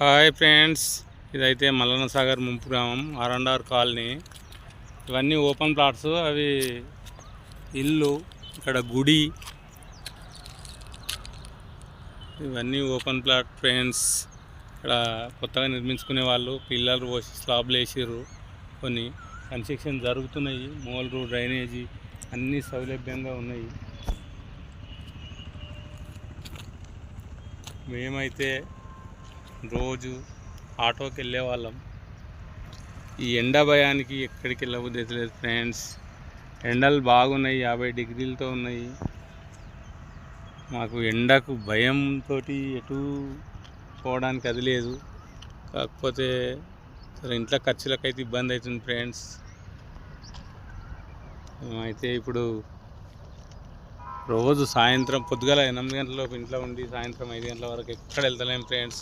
Hi friends, ఇదైతే మల్లన్న సాగర్ ముంపు గ్రామం ఆర్&ఆర్ కాలనీ. ఇవన్నీ ఓపెన్ ప్లాట్స్. అవి ఇల్లు, ఇక్కడ గుడి, ఇవన్నీ ఓపెన్ ప్లాట్ ఫ్రెండ్స్. ఇక్కడ కొత్తగా నిర్మించుకునే వాళ్ళు పిల్లలు పోసి స్లాబ్లు వేసారు. కొన్ని కన్స్ట్రక్షన్ జరుగుతున్నాయి. మోల్రు, డ్రైనేజీ అన్నీ సౌలభ్యంగా ఉన్నాయి. మేమైతే రోజు ఆటోకి వెళ్ళే వాళ్ళం. ఈ ఎండ భయానికి ఎక్కడికి వెళ్ళబుద్ధి లేదు ఫ్రెండ్స్. ఎండలు బాగున్నాయి, 50 డిగ్రీలతో ఉన్నాయి. మాకు ఎండకు భయంతో ఎటు పోవడానికి అది లేదు. కాకపోతే ఇంట్లో ఖర్చులకైతే ఇబ్బంది అవుతుంది ఫ్రెండ్స్. అయితే ఇప్పుడు రోజు సాయంత్రం పొద్దుగాల 8 గంటలలోపు ఇంట్లో ఉండి సాయంత్రం 5 గంటల వరకు ఎక్కడ వెళ్తలేం ఫ్రెండ్స్.